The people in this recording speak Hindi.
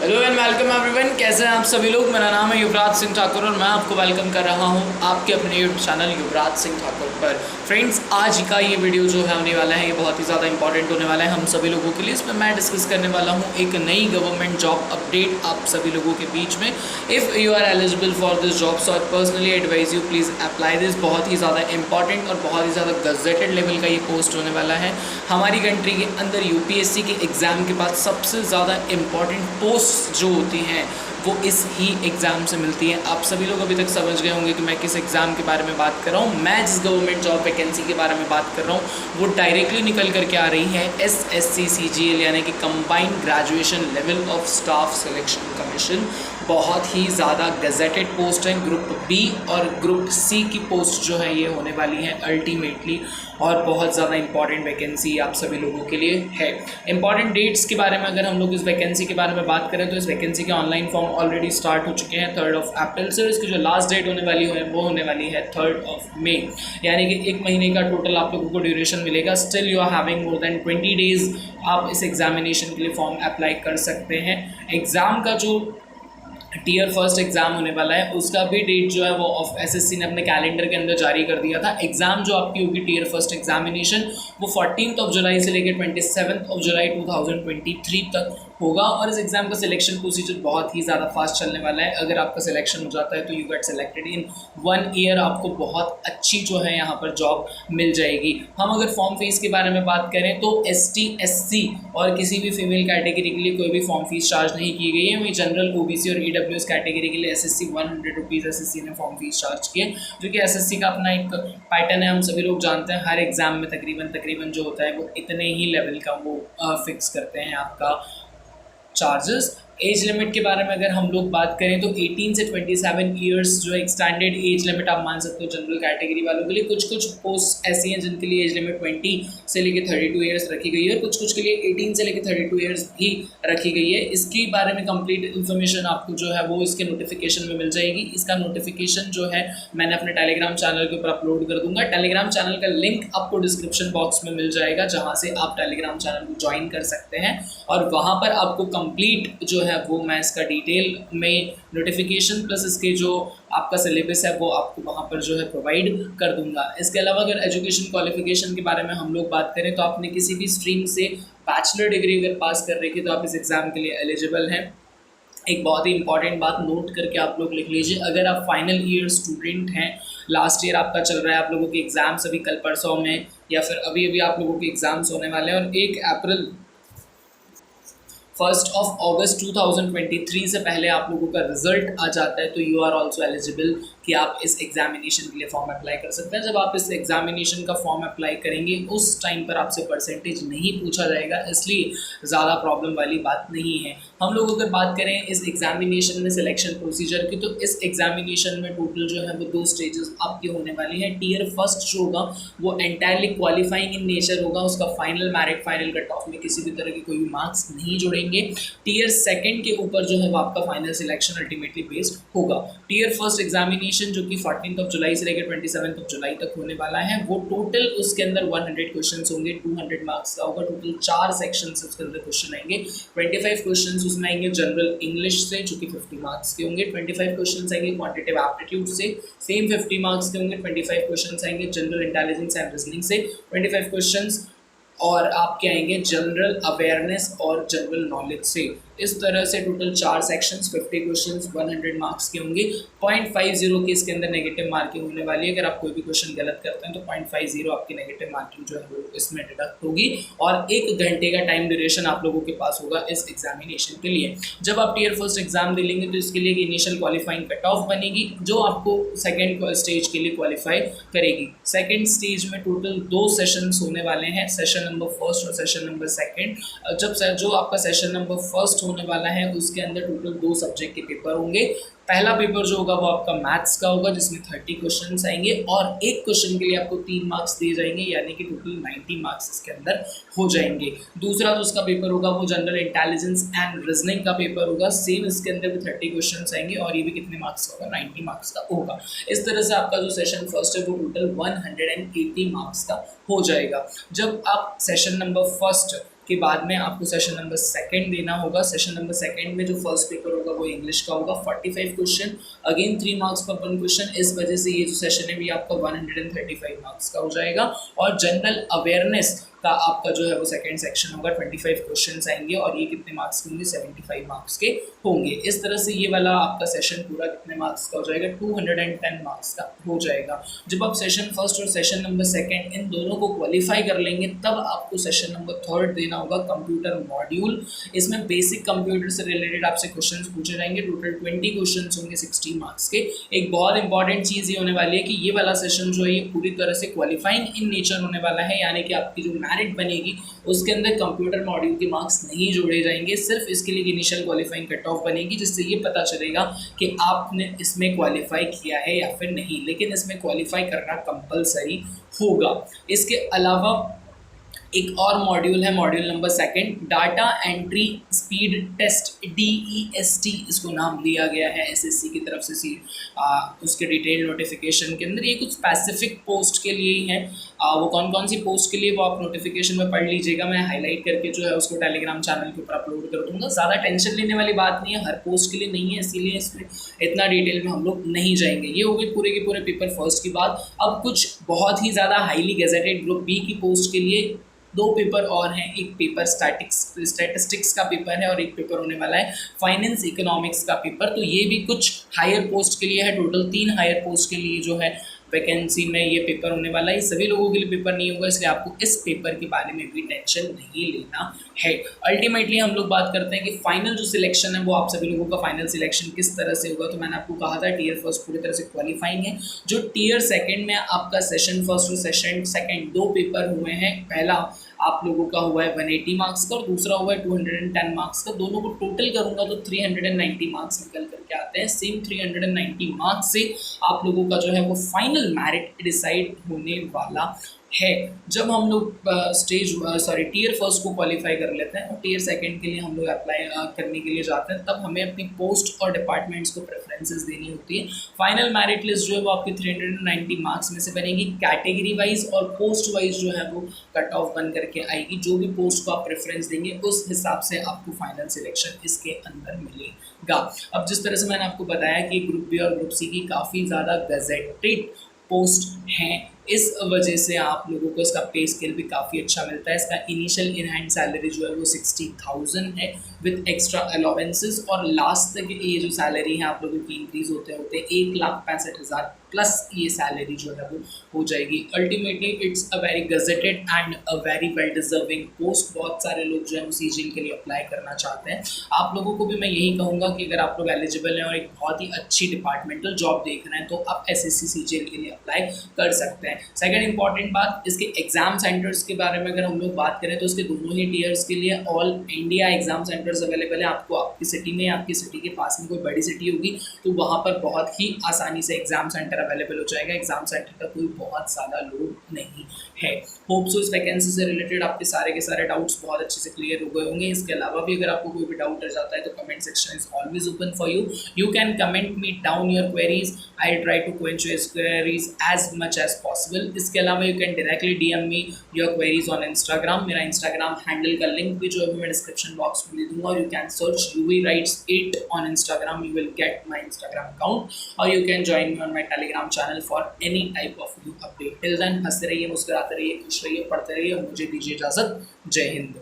Hello and welcome everyone. कैसे हैं आप सभी लोग। मेरा नाम है युवराज सिंह ठाकुर और मैं आपको वेलकम कर रहा हूं आपके अपने यूट्यूब चैनल युवराज सिंह ठाकुर पर। फ्रेंड्स, आज का ये वीडियो जो है होने वाला है, ये बहुत ही ज़्यादा इंपॉर्टेंट होने वाला है हम सभी लोगों के लिए। इसमें मैं डिस्कस करने वाला हूँ एक नई गवर्नमेंट जॉब अपडेट आप सभी लोगों के बीच में। If you are eligible for this job, so I personally advise you please apply this. बहुत ही ज़्यादा इंपॉर्टेंट और बहुत ही ज़्यादा गजेटेड लेवल का ये पोस्ट होने वाला है। हमारी कंट्री के अंदर यूपीएससी के एग्ज़ाम के बाद सबसे ज़्यादा इंपॉर्टेंट पोस्ट जो होती हैं वो इस ही एग्ज़ाम से मिलती हैं। आप सभी लोग अभी तक समझ गए होंगे कि मैं किस एग्ज़ाम के बारे में बात कर रहा हूँ। मैं जिस गवर्नमेंट जॉब वैकेंसी के बारे में बात कर रहा हूँ वो डायरेक्टली निकल करके आ रही है SSC-CGL यानी कि combined graduation level of staff selection commission. बहुत ही ज़्यादा गजेटेड पोस्ट है। ग्रुप बी और ग्रुप सी की पोस्ट जो है ये होने वाली है अल्टीमेटली, और बहुत ज़्यादा इंपॉर्टेंट वैकेंसी आप सभी लोगों के लिए है। इंपॉर्टेंट डेट्स के बारे में अगर हम लोग इस वैकेंसी के बारे में बात करें तो इस वैकेंसी के ऑनलाइन फॉर्म ऑलरेडी स्टार्ट हो चुके हैं 3 अप्रैल से। इसकी जो लास्ट डेट होने वाली है वो होने वाली है 3 मई, यानी कि 1 महीने का टोटल आप लोगों को ड्यूरेशन मिलेगा। Still you are having more than 20 days आप इस एग्जामिनेशन के लिए फॉर्म अप्लाई कर सकते हैं। एग्ज़ाम का जो टीयर फर्स्ट एग्ज़ाम होने वाला है उसका भी डेट जो है वो ऑफ एसएससी ने अपने कैलेंडर के अंदर जारी कर दिया था। एग्ज़ाम जो आपकी होगी टीयर फर्स्ट एग्जामिनेशन वो 14 जुलाई से लेकर 27 जुलाई 2023 तक होगा। और इस एग्ज़ाम का सिलेक्शन प्रोसीजर बहुत ही ज़्यादा फास्ट चलने वाला है। अगर आपका सिलेक्शन हो जाता है तो you get selected in 1 year. आपको बहुत अच्छी जो है यहाँ पर जॉब मिल जाएगी। हम अगर फॉर्म फीस के बारे में बात करें तो ST SC और किसी भी फीमेल कैटेगरी के लिए कोई भी फॉर्म फीस चार्ज नहीं की गई है। वही जनरल OBC और EWS कैटेगरी के लिए SSC 100 रुपीज़ SSC ने फॉर्म फीस चार्ज किए, जो कि SSC का अपना एक पैटर्न है। हम सभी लोग जानते हैं हर एग्ज़ाम में तकरीबन जो होता है वो इतने ही लेवल का वो फिक्स करते हैं आपका चार्जेस। एज लिमिट के बारे में अगर हम लोग बात करें तो 18 से 27 ईयर्स जो एक स्टैंडर्ड एज लिमिट आप मान सकते हो जनरल कैटेगरी वालों के लिए। कुछ पोस्ट ऐसी हैं जिनके लिए एज लिमिट 20 से लेकर 32 ईयर्स रखी गई है, कुछ के लिए 18 से लेकर 32 ईयर्स भी रखी गई है। इसके बारे में कंप्लीट इन्फॉर्मेशन आपको जो है वो इसके नोटिफिकेशन में मिल जाएगी। इसका नोटिफिकेशन जो है मैंने अपने टेलीग्राम चैनल के ऊपर अपलोड कर दूंगा। टेलीग्राम चैनल का लिंक आपको डिस्क्रिप्शन बॉक्स में मिल जाएगा, जहाँ से आप टेलीग्राम चैनल को ज्वाइन कर सकते हैं और वहाँ पर आपको कंप्लीट जो है वो मैं इसका डिटेल में नोटिफिकेशन प्लस इसके जो आपका सिलेबस है वो आपको वहाँ पर जो है प्रोवाइड कर दूंगा। इसके अलावा अगर एजुकेशन क्वालिफिकेशन के बारे में हम लोग बात करें तो आपने किसी भी स्ट्रीम से बैचलर डिग्री अगर पास कर रही थी तो आप इस एग्ज़ाम के लिए एलिजिबल हैं। एक बहुत ही इंपॉर्टेंट बात नोट करके आप लोग लिख लीजिए, अगर आप फाइनल ईयर स्टूडेंट हैं, लास्ट ईयर आपका चल रहा है, आप लोगों के एग्ज़ाम्स अभी कल परसों में या फिर अभी आप लोगों के एग्ज़ाम्स होने वाले हैं और 1 अप्रैल 1 अगस्त 2023 से पहले आप लोगों का रिजल्ट आ जाता है तो यू आर ऑल्सो एलिजिबल कि आप इस एग्जामिनेशन के लिए फॉर्म अप्लाई कर सकते हैं। जब आप इस एग्जामिनेशन का फॉर्म अप्लाई करेंगे उस टाइम पर आपसे परसेंटेज नहीं पूछा जाएगा, इसलिए ज़्यादा प्रॉब्लम वाली बात नहीं है। हम लोग अगर बात करें इस एग्जामिनेशन में सिलेक्शन प्रोसीजर की तो इस एग्जामिनेशन में टोटल जो है वो 2 स्टेजेस आपकी होने वाली हैं। टीयर फर्स्ट जो होगा वो एंटायरली क्वालिफाइंग इन नेचर होगा, उसका final merit final cut off में किसी भी तरह के कोई भी मार्क्स नहीं जुड़ेंगे। टीयर सेकंड के ऊपर जो है वो आपका फाइनल सिलेक्शन अल्टीमेटली बेस्ड होगा। टीयर फर्स्ट एग्जामिनेशन जो कि 14 जुलाई से लेकर 27 जुलाई तक होने वाला है वो टोटल उसके अंदर 100 क्वेश्चंस होंगे, 200 मार्क्स का होगा। टोटल 4 सेक्शन से उसके अंदर क्वेश्चन आएंगे। 25 क्वेश्चन उसमें आएंगे जनरल इंग्लिश से जो कि 50 मार्क्स के होंगे। 25 क्वेश्चन आएंगे क्वांटिटेटिव एप्टीट्यूड से, सेम 50 मार्क्स के होंगे। 25 क्वेश्चन आएंगे जनरल इंटेलिजेंस एंड रीजनिंग से, 25 क्वेश्चन और आपके आएंगे जनरल अवेयरनेस और जनरल नॉलेज से। इस तरह से टोटल 4 सेक्शंस, 50 क्वेश्चंस, 100 मार्क्स के होंगे। 0.50 के इसके अंदर नेगेटिव मार्किंग होने वाली है। अगर आप कोई भी क्वेश्चन गलत करते हैं तो 0.50 आपकी नेगेटिव मार्किंग जो है वो इसमें डिडक्ट होगी और 1 घंटे का टाइम ड्यूरेशन आप लोगों के पास होगा इस एग्जामिनेशन के लिए। जब आप टीयर फर्स्ट एग्जाम दे लेंगे तो इसके लिए एक इनिशियल क्वालिफाइंग कट ऑफ बनेगी जो आपको सेकेंड स्टेज के लिए क्वालिफाई करेगी। सेकेंड स्टेज में टोटल 2 सेशंस होने वाले हैं, सेशन नंबर 1 और सेशन नंबर 2। जब जो आपका सेशन नंबर 1 होने वाला है उसके अंदर टोटल 2 सब्जेक्ट के पेपर होंगे। पहला पेपर जो होगा वो आपका मैथ्स का होगा जिसमें 30 क्वेश्चंस आएंगे और एक क्वेश्चन के लिए आपको 3 मार्क्स दिए जाएंगे, यानी कि टोटल 90 मार्क्स इसके अंदर हो जाएंगे। दूसरा जो उसका पेपर होगा वो जनरल इंटेलिजेंस एंड रीजनिंग का पेपर होगा, सेम इसके अंदर भी 30 क्वेश्चंस आएंगे और ये भी कितने मार्क्स का होगा, 90 मार्क्स का होगा। इस तरह से आपका जो सेशन फर्स्ट है वो टोटल 180 मार्क्स का हो जाएगा। जब आप सेशन नंबर 1 के बाद में आपको सेशन नंबर सेकंड देना होगा। सेशन नंबर सेकंड में जो फर्स्ट पेपर होगा वो इंग्लिश का होगा, 45 क्वेश्चन, अगेन 3 मार्क्स पर 1 क्वेश्चन। इस वजह से ये जो सेशन है भी आपका 135 मार्क्स का हो जाएगा। और जनरल अवेयरनेस का आपका जो है वो सेकंड सेक्शन होगा, 25 क्वेश्चंस आएंगे और ये कितने मार्क्स के होंगे, 75 मार्क्स के होंगे। इस तरह से ये वाला आपका सेशन पूरा कितने मार्क्स का हो जाएगा, 210 मार्क्स का हो जाएगा। जब आप सेशन फर्स्ट और सेशन नंबर सेकंड इन दोनों को क्वालिफाई कर लेंगे तब आपको सेशन नंबर थर्ड देना होगा, कंप्यूटर मॉड्यूल। इसमें बेसिक कंप्यूटर से रिलेटेड आपसे क्वेश्चंस पूछे जाएंगे, टोटल 20 क्वेश्चंस होंगे 60 मार्क्स के। एक बहुत इंपॉर्टेंट चीज़ ये होने वाली है कि ये वाला सेशन जो है ये पूरी तरह से क्वालिफाइंग इन नेचर होने वाला है, यानी कि आपकी जो मेरिट बनेगी उसके अंदर कंप्यूटर मॉड्यूल के मार्क्स नहीं जोड़े जाएंगे, सिर्फ इसके लिए इनिशियल क्वालिफाइंग कट ऑफ बनेगी, जिससे ये पता चलेगा कि आपने इसमें क्वालिफाई किया है या फिर नहीं। लेकिन इसमें क्वालिफाई करना कंपलसरी होगा। इसके अलावा एक और मॉड्यूल है, module number second, data entry speed test, DEST इसको नाम दिया गया है SSC की तरफ से। उसके डिटेल नोटिफिकेशन के अंदर ये कुछ स्पेसिफिक पोस्ट के लिए ही है। वो कौन कौन सी पोस्ट के लिए वो आप नोटिफिकेशन में पढ़ लीजिएगा, मैं हाईलाइट करके जो है उसको टेलीग्राम चैनल के ऊपर अपलोड कर दूंगा। ज़्यादा टेंशन लेने वाली बात नहीं है, हर पोस्ट के लिए नहीं है, इसीलिए इसमें इतना डिटेल में हम लोग नहीं जाएंगे। ये हो गई पूरे के पूरे पेपर फर्स्ट की बात। अब कुछ बहुत ही ज़्यादा हाईली गेजेटेड ग्रुप बी की पोस्ट के लिए 2 पेपर और हैं। एक पेपर स्टैटिस्टिक्स का पेपर है और एक पेपर होने वाला है फाइनेंस इकोनॉमिक्स का पेपर। तो ये भी कुछ हायर पोस्ट के लिए है, टोटल 3 हायर पोस्ट के लिए जो है वैकेंसी में ये पेपर होने वाला है। ये सभी लोगों के लिए पेपर नहीं होगा, इसलिए आपको इस पेपर के बारे में भी टेंशन नहीं लेना है। अल्टीमेटली हम लोग बात करते हैं कि फाइनल जो सिलेक्शन है वो आप सभी लोगों का फाइनल सिलेक्शन किस तरह से होगा। तो मैंने आपको कहा था टीयर फर्स्ट पूरी तरह से क्वालिफाइंग है। जो टीयर सेकंड में आपका सेशन फर्स्ट और सेशन सेकंड 2 पेपर हुए हैं, पहला आप लोगों का हुआ है 180 मार्क्स का और दूसरा हुआ है 210 मार्क्स का। दोनों को टोटल करूंगा तो 390 मार्क्स निकल करके आते हैं। सेम 390 मार्क्स से आप लोगों का जो है वो फाइनल मेरिट डिसाइड होने वाला है। जब हम लोग टीयर फर्स्ट को क्वालिफाई कर लेते हैं और टीयर सेकंड के लिए हम लोग अप्लाई करने के लिए जाते हैं, तब हमें अपनी पोस्ट और डिपार्टमेंट्स को प्रेफरेंसेस देनी होती है। फाइनल मेरिट लिस्ट जो है वो आपकी 390 मार्क्स में से बनेगी, कैटेगरी वाइज और पोस्ट वाइज जो है वो कट ऑफ बन करके आएगी। जो भी पोस्ट को आप प्रेफरेंस देंगे उस हिसाब से आपको फाइनल सिलेक्शन इसके अंदर मिलेगा। अब जिस तरह से मैंने आपको बताया कि ग्रुप बी और ग्रुप सी की काफ़ी ज़्यादा गजेटेड पोस्ट हैं, इस वजह से आप लोगों को इसका पे स्केल भी काफ़ी अच्छा मिलता है। इसका इनिशियल इन हैंड सैलरी जो है वो 60,000 है विद एक्स्ट्रा अलाउंसेस, और लास्ट तक ये जो सैलरी है आप लोगों की इंक्रीज होते होते 1,65,000 प्लस ये सैलरी जो है वो हो जाएगी। Ultimately it's a very gazetted and a very well deserving post. बहुत सारे लोग जो है वो सीजीएल के लिए अप्लाई करना चाहते हैं। आप लोगों को भी मैं यही कहूँगा कि अगर आप लोग एलिजिबल हैं और एक बहुत ही अच्छी डिपार्टमेंटल जॉब देख रहे हैं तो आप SSC सीजीएल के लिए अप्लाई कर सकते हैं। सेकंड इंपॉर्टेंट बात, इसके एग्जाम सेंटर्स के बारे में अगर हम लोग बात करें तो इसके दोनों ही टीयर्स के लिए all India exam centres available है। आपको आपकी सिटी में, आपकी सिटी के पास में कोई बड़ी सिटी होगी तो वहाँ पर बहुत ही आसानी से एग्जाम सेंटर अवेलेबल हो जाएगा। एग्जाम सेंटर का कोई बहुत ज़्यादा लोड नहीं है। होप सो इस वैकेंसी से रिलेटेड आपके सारे के सारे डाउट्स बहुत अच्छे से क्लियर हो गए होंगे। इसके अलावा भी अगर आपको कोई भी डाउट रह जाता है तो comment section is always open for you. You can comment me down your queries, I try to quench your queries as much as possible. इसके अलावा you can directly DM me your queries on Instagram. मेरा इंस्टाग्राम हैंडल का लिंक भी जो है मैं डिस्क्रिप्शन बॉक्स में दे दूंगा, और you can search UV Writes 8 on Instagram, you will get my Instagram account, और you can join me on my Telegram channel for any type of new update. Till then हंसते रहिए, मुस्कुराते रहिए, खुश रहिए, पढ़ते रहिए और मुझे दीजिए इजाज़त। जय हिंद।